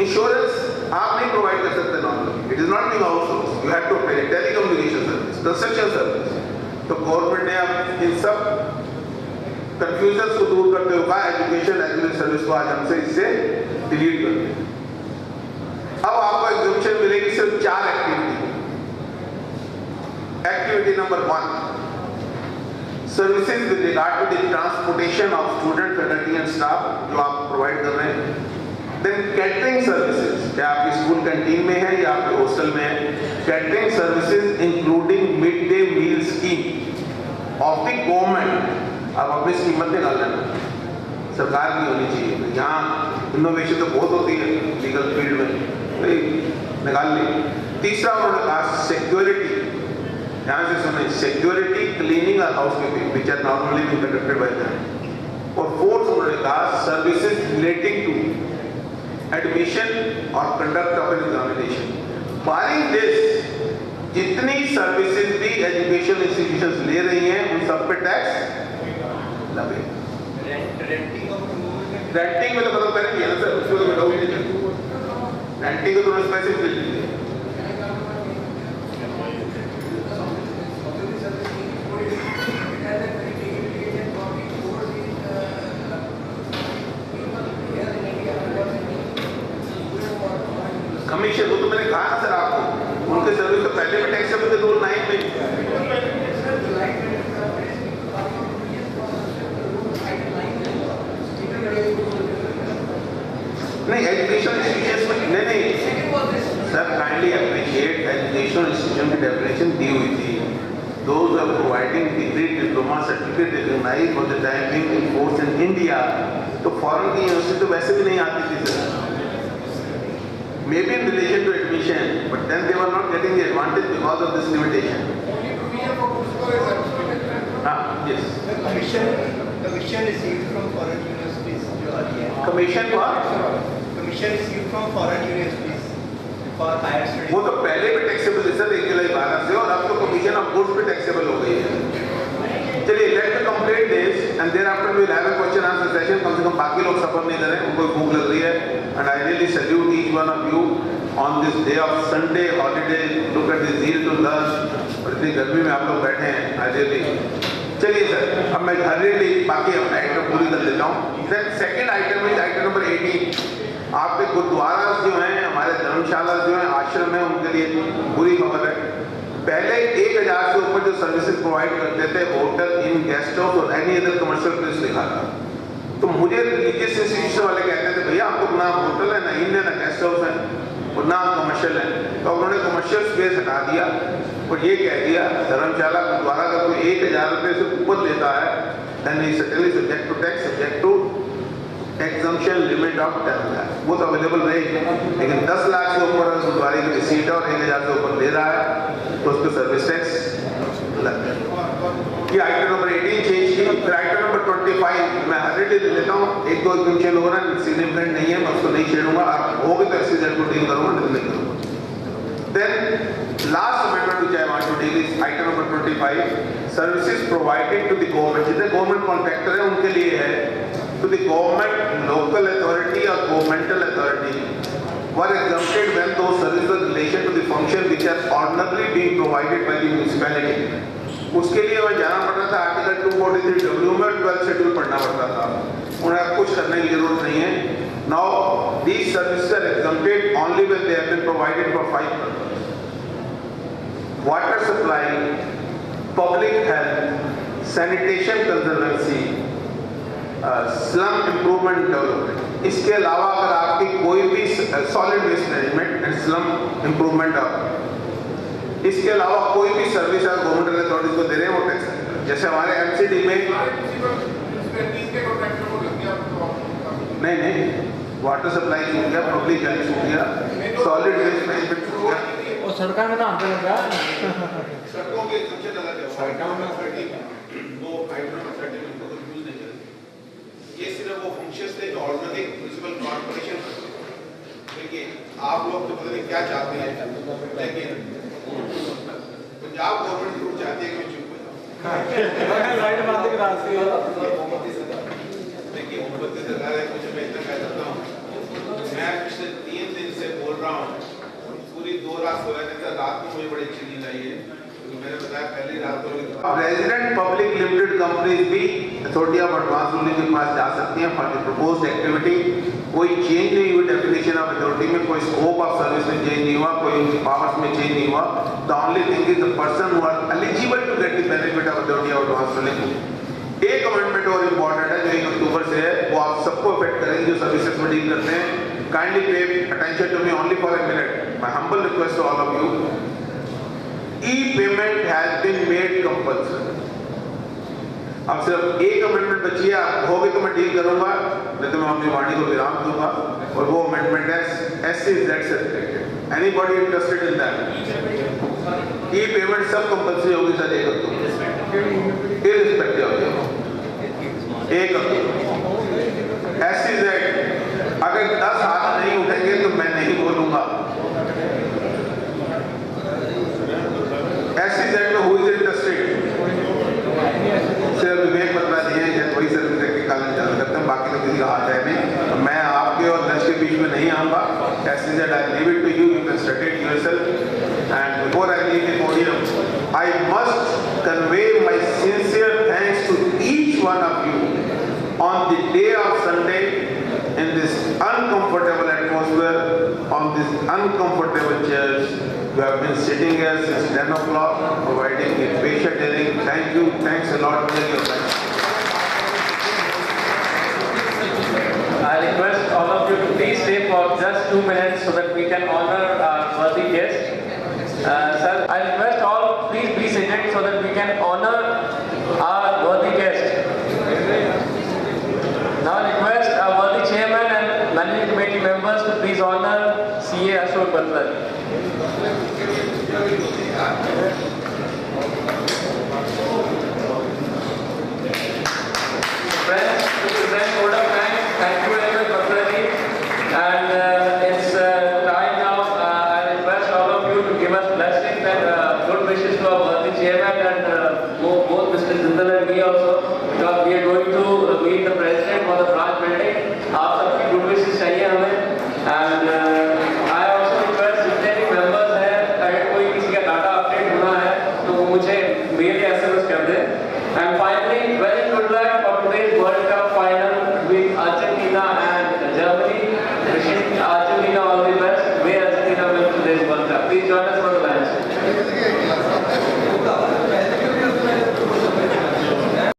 Insurance आप नहीं provide कर सकते normally, it is not being outsource, you have to pay. Telecommunication service, construction service, तो government ने अब इन सब कंफ्यूजन को दूर करते हुए कहा एजुकेशन एजुकेशन सर्विस को आज हमसे इससे डिलीट कर दें। अब आपको एग्जामिशन मिलेगी सिर्फ 4 activity. Activity number 1, services with regard to the transportation of student, faculty and staff, जो आप प्रोवाइड कर रहे हैं। देन कैटरिंग सर्विसेज, क्या आपकी स्कूल कैंटीन में है या आपके हॉस्टल में है, catering services including mid day meal scheme of the government. आप अपनी कीमत निकाल लेना, सरकार की होनी चाहिए। यहाँ इनोवेशन तो बहुत होती है लीगल फील्ड में, निकाल ली। तीसरा उन्होंने कहा सिक्योरिटी, ध्यान से सुने, सिक्योरिटी, क्लीनिंग और housekeeping which are normally being conducted by them. और फोर्थ उन्होंने कहा सर्विसेज रिलेटिंग टू एडमिशन और conduct of an examination. Barring this, जितनी सर्विसेज भी एजुकेशन इंस्टीट्यूशंस ले रही हैं उन सब पे टैक्स लगे। रेंटिंग में तो खत्म करेंगे ना सर, उसमें तो कोई डाउट नहीं है। रेंटिंग को तो स्पेसिफिक ले लीजिए। कमीशन, वो तो मैंने कहा ना सर आपको, उनके सर्विस तो पहले भी टैक्सेबल थे 2009 में। नहीं एजुकेशन इंस्टीट्यूशंस में नहीं sir, kindly appreciate education institution की डेफिनेशन दी हुई थी। Those are providing degree, diploma, certificate recognized for the time being in force in India। तो फॉरेन की यूनिवर्सिटी तो वैसे भी नहीं आती थी sir, maybe in relation to admission, but then they were not getting the advantage because of this limitation. Yes. Commission received from foreign universities जो आ रही है। Commission what? Commission received from foreign universities for higher studies। वो तो पहले भी taxable है sir 1 जुलाई 12 से, और अब तो कमीशन ऑफ गुड्स पे टैक्सेबल हो गई है। चलिए let me complete this and thereafter we will have a question answer session. कम से कम बाकी लोग सफर नहीं करें, उनको भूख लग रही है। And I really salute each one of you on this day of Sunday holiday, look at the zeal to learn. और इतनी गर्मी में आप लोग बैठे हैं, आई रियली। चलिए सर, अब मैं रियली बाकी आइटम पूरी कर देता हूँ। Then second item is item number 18। आपके गुरुद्वारा जो हैं, हमारे धर्मशाला जो हैं, आश्रम है, उनके लिए बुरी खबर है। पहले 1000 से ऊपर जो सर्विसेज प्रोवाइड करते थे, होटल, इन, गेस्ट हाउस और एनी अदर कमर्शियल प्लेस लिखा था। तो मुझे रिलीजियस इंस्टीट्यूशन वाले कहते थे भैया आपको ना होटल है, ना इन है, ना गेस्ट हाउस है और ना कमर्शियल है। तो उन्होंने कमर्शियल स्पेस हटा दिया और ये कह दिया धर्मशाला गुरुद्वारा का कोई 1000 रुपये से ऊपर लेता है, then he certainly subject to tax, subject to exemption limit of 10 lakh. वो तो अवेलेबल रहेगी, लेकिन 10 लाख से ऊपर गुरुद्वारे की रिसीट है और 1000 से ऊपर ले रहा है तो उसको सर्विस टैक्स लग जाए। ये आइटम नंबर 18 चेंज की। फिर आइटम नंबर 25 मैं ऑलरेडी ले लेता हूँ, 1-2 एग्जामिशन हो रहा है, सिग्निफिकेंट नहीं है, मैं उसको नहीं छेड़ूंगा। आप होगी तो एक्सीडेंट को डील करूँगा, नहीं करूँगा। Then last amendment which I want to deal is item number 25, services provided to the government. जितने गवर्नमेंट कॉन्ट्रैक्टर है उनके लिए है, to the government, local authority or governmental authority were exempted when those services were in relation to the function which are ordinarily being provided by the municipality। उसके लिए वह जाना पड़ता था आर्टिकल 243W में 12 शेड्यूल पढ़ना पड़ता था। उन्हें कुछ करने की जरूरत नहीं है। Now these services are exempted only when they have been provided for 5 purposes: water supply, public health, sanitation conservancy, slum improvement development. इसके अलावा अगर आपकी कोई भी solid waste management and slum improvement, इसके अलावा कोई भी सर्विस आप गवर्नमेंट अथॉरिटीज को दे रहे हैं वो टैक्स। जैसे हमारे एमसीडी में नहीं वाटर सप्लाई छूट गया, पब्लिक हेल्थ छूट गया, सॉलिड वेस्ट मैनेजमेंट छूट गया और सरकार में नाम लगा सड़कों के सबसे अलग है। सरकार में वो आइटम नंबर 30 को यूज नहीं करेंगे। ये सिर्फ वो फंक्शंस थे जो ऑर्डिनरी म्युनिसिपल कॉर्पोरेशन करते हैं। देखिए आप लोग तो पता नहीं क्या चाहते हैं, लेकिन पंजाब गवर्नमेंट जरूर चाहती है कि मैं चुप हो जाऊं। लाइट बंद करा दी। देखिए मोमबत्ती सरकार है, कुछ मैं इतना कह सकता हूँ मैं पिछले 3 दिन से बोल रहा हूँ, पूरी 2 रात सोया नहीं था, रात को मुझे बड़ी अच्छी नींद आई है, क्योंकि मैंने बताया पहली रात को। रेजिडेंट पब्लिक लिमिटेड कंपनीज भी अथॉरिटी ऑफ एडवांस रूलिंग के पास जा सकती हैं फॉर द प्रपोज्ड एक्टिविटी। कोई चेंज नहीं हुई डेफिनेशन ऑफ अथॉरिटी में, कोई स्कोप ऑफ सर्विस में चेंज नहीं हुआ, कोई उनकी पावर्स में चेंज नहीं हुआ। The only thing is the person who are eligible to get the benefit of authority of advance ruling. एक अमेंडमेंट और इम्पोर्टेंट है जो 1 अक्टूबर से है, वो आप सबको अफेक्ट करेंगे जो सर्विसेज में डील करते हैं। Kindly pay attention to me only for a minute, my humble request to all of you. E-payment has been made compulsory. अब सिर्फ एक अमेंडमेंट बची है, होगी तो मैं डील करूंगा, नहीं तो मैं अपनी वाणी को विराम दूंगा, और वो अमेंडमेंट है SCZ certificate. Anybody interested in that? E-payment सब कंपल्सरी होगी sir 1 October, irrespective of 1 October. SCZ अगर 10 हाथ नहीं उठेंगे तो मैं नहीं बोलूंगा। SCZ में हु इज इंटरेस्टेड? सिर्फ विवेक बतला दिए हैं, वही सर्विस के कारण चालू करते हैं, बाकी तो किसी का हाथ है नहीं। तो मैं आपके और दर्श के बीच में नहीं आऊंगा। SCZ I leave it to you, you can study it yourself. And before I leave the podium, I must convey my sincere thanks to each one of you on the day of Sunday in this uncomfortable atmosphere, on this uncomfortable chairs. You have been sitting here since 10 o'clock, providing a patient hearing. Thank you. Thanks a lot for your time. I request all of you to please stay for just 2 minutes so that we can honor our worthy guest. Sir, I request all please be seated so that we can honor our worthy guest. Now I request our worthy chairman and managing committee members to please honor CA Ashok Butler. Friends, to present vote of thanks, thank you very much, Butler ji. And it's time now. I request all of you to give us blessings and good wishes to our worthy chairman and both Mr. Jindal and me also, because we are going to meet the president for the branch building. आप सबकी good wishes चाहिए हमें. And I also request जितने भी members हैं, अगर कोई किसी का डाटा अपडेट होना है तो वो मुझे मेल या SMS कर दे. And finally, very good luck for today's World Cup